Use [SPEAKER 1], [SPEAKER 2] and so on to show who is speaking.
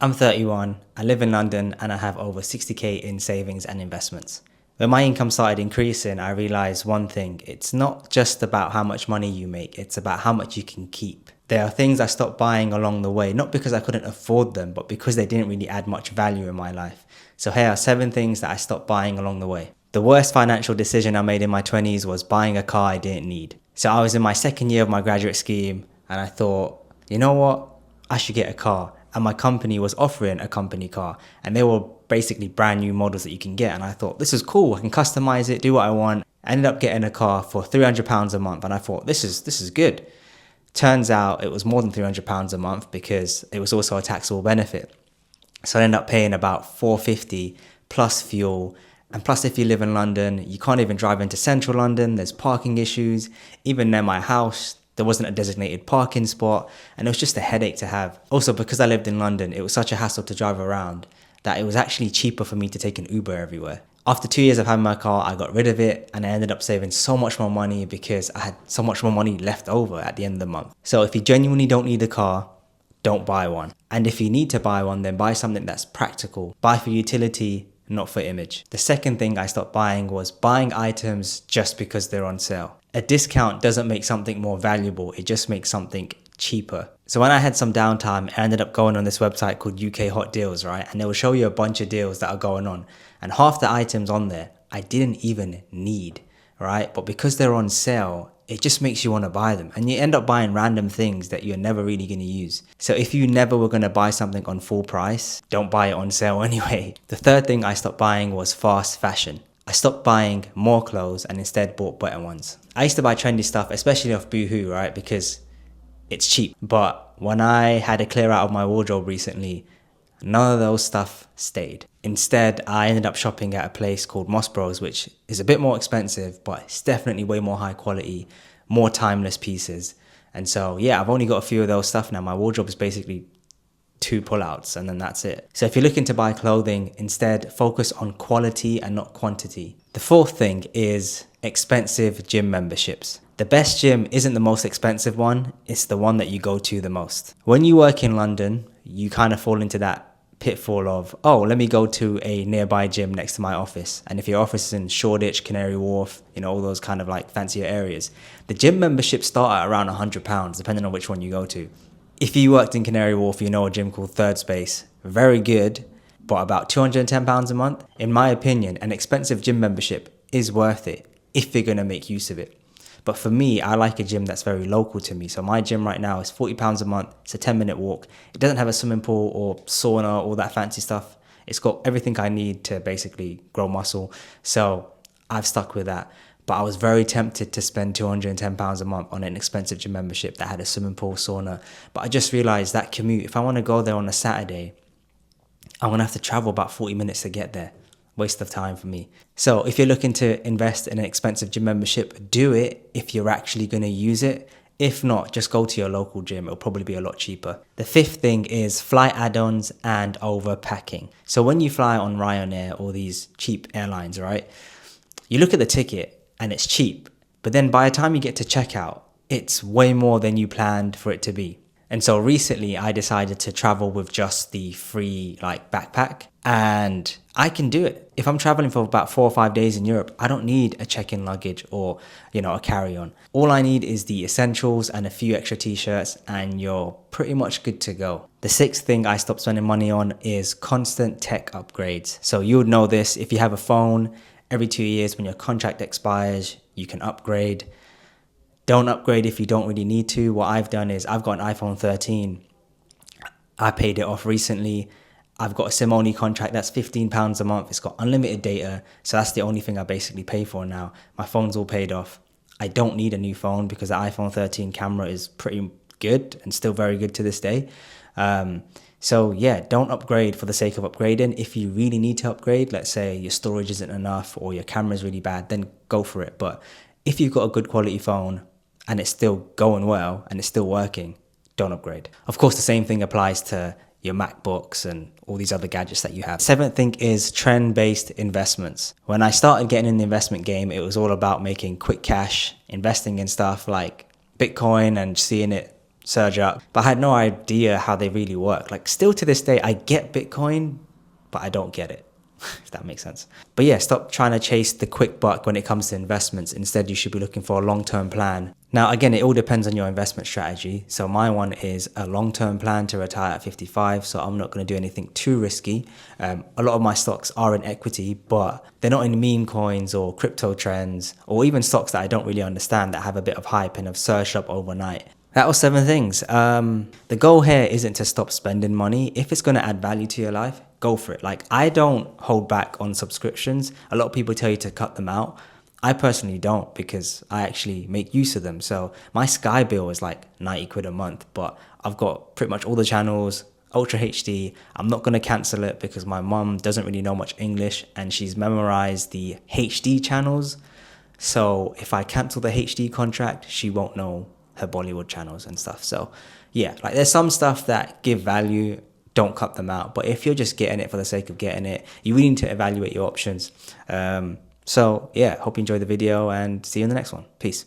[SPEAKER 1] I'm 31, I live in London, and I have over 60k in savings and investments. When my income started increasing, I realized one thing. It's not just about how much money you make, it's about how much you can keep. There are things I stopped buying along the way, not because I couldn't afford them, but because they didn't really add much value in my life. So here are 7 things that I stopped buying along the way. The worst financial decision I made in my 20s was buying a car I didn't need. So I was in my second year of my graduate scheme, and I thought, you know what? I should get a car. And my company was offering a company car, and they were basically brand new models that you can get. And I thought, this is cool. I can customize it, do what I want. I ended up getting a car for £300 a month, and I thought, this is good. Turns out it was more than £300 a month because it was also a taxable benefit. So I ended up paying about £450 plus fuel. And plus, if you live in London, you can't even drive into central London. There's parking issues. Even near my house, there wasn't a designated parking spot, and it was just a headache to have. Also, because I lived in London, it was such a hassle to drive around that it was actually cheaper for me to take an Uber everywhere. After 2 years of having my car, I got rid of it, and I ended up saving so much more money because I had so much more money left over at the end of the month. So if you genuinely don't need a car, don't buy one. And if you need to buy one, then buy something that's practical. Buy for utility, not for image. The second thing I stopped buying was buying items just because they're on sale. A discount doesn't make something more valuable, it just makes something cheaper. So when I had some downtime, I ended up going on this website called UK Hot Deals, right? And they will show you a bunch of deals that are going on. And half the items on there, I didn't even need, right? But because they're on sale, it just makes you want to buy them. And you end up buying random things that you're never really going to use. So if you never were going to buy something on full price, don't buy it on sale anyway. The third thing I stopped buying was fast fashion. I stopped buying more clothes and instead bought better ones. I used to buy trendy stuff, especially off Boohoo, right? Because it's cheap. But when I had a clear out of my wardrobe recently, none of those stuff stayed. Instead, I ended up shopping at a place called Moss Bros, which is a bit more expensive, but it's definitely way more high quality, more timeless pieces. And so, yeah, I've only got a few of those stuff now. My wardrobe is basically 2 pullouts and then that's it. So if you're looking to buy clothing, instead focus on quality and not quantity. The fourth thing is expensive gym memberships. The best gym isn't the most expensive one, it's the one that you go to the most. When you work in London, you kind of fall into that pitfall of, oh, let me go to a nearby gym next to my office. And if your office is in Shoreditch, Canary Wharf, all those kind of like fancier areas, the gym memberships start at around £100, depending on which one you go to. If you worked in Canary Wharf, you know a gym called Third Space. Very good, but about £210 a month. In my opinion, an expensive gym membership is worth it if you're going to make use of it. But for me, I like a gym that's very local to me. So my gym right now is £40 a month. It's a 10-minute walk. It doesn't have a swimming pool or sauna, all that fancy stuff. It's got everything I need to basically grow muscle. So I've stuck with that. But I was very tempted to spend £210 a month on an expensive gym membership that had a swimming pool, sauna. But I just realized that commute, if I want to go there on a Saturday, I'm going to have to travel about 40 minutes to get there. Waste of time for me. So if you're looking to invest in an expensive gym membership, do it if you're actually going to use it. If not, just go to your local gym. It'll probably be a lot cheaper. The fifth thing is flight add-ons and overpacking. So when you fly on Ryanair or these cheap airlines, right, you look at the ticket and it's cheap, but then by the time you get to checkout, it's way more than you planned for it to be. And so recently I decided to travel with just the free backpack, and I can do it. If I'm traveling for about 4 or 5 days in Europe, I don't need a check-in luggage or, a carry-on. All I need is the essentials and a few extra t-shirts and you're pretty much good to go. The sixth thing I stopped spending money on is constant tech upgrades. So you would know this if you have a phone. Every 2 years when your contract expires, you can upgrade. Don't upgrade if you don't really need to. What I've done is I've got an iPhone 13. I paid it off recently. I've got a SIM-only contract that's £15 a month. It's got unlimited data. So that's the only thing I basically pay for now. My phone's all paid off. I don't need a new phone because the iPhone 13 camera is pretty good and still very good to this day. So yeah, don't upgrade for the sake of upgrading. If you really need to upgrade, let's say your storage isn't enough or your camera's really bad, then go for it. But if you've got a good quality phone and it's still going well and it's still working, don't upgrade. Of course, the same thing applies to your MacBooks and all these other gadgets that you have. Seventh thing is trend-based investments. When I started getting in the investment game, it was all about making quick cash, investing in stuff like Bitcoin and seeing it surge up, but I had no idea how they really work. Like still to this day, I get Bitcoin, but I don't get it, if that makes sense. But yeah, stop trying to chase the quick buck when it comes to investments. Instead, you should be looking for a long-term plan. Now, again, it all depends on your investment strategy. So my one is a long-term plan to retire at 55. So I'm not going to do anything too risky. A lot of my stocks are in equity, but they're not in meme coins or crypto trends, or even stocks that I don't really understand that have a bit of hype and have surged up overnight. That was 7 things. The goal here isn't to stop spending money. If it's going to add value to your life, go for it. Like, I don't hold back on subscriptions. A lot of people tell you to cut them out. I personally don't, because I actually make use of them. So my Sky bill is like 90 quid a month, but I've got pretty much all the channels, Ultra HD. I'm not going to cancel it because my mum doesn't really know much English and she's memorized the HD channels. So if I cancel the HD contract, she won't know her Bollywood channels and stuff. So yeah, like there's some stuff that give value, don't cut them out. But if you're just getting it for the sake of getting it, you really need to evaluate your options. So yeah, hope you enjoyed the video and see you in the next one. Peace.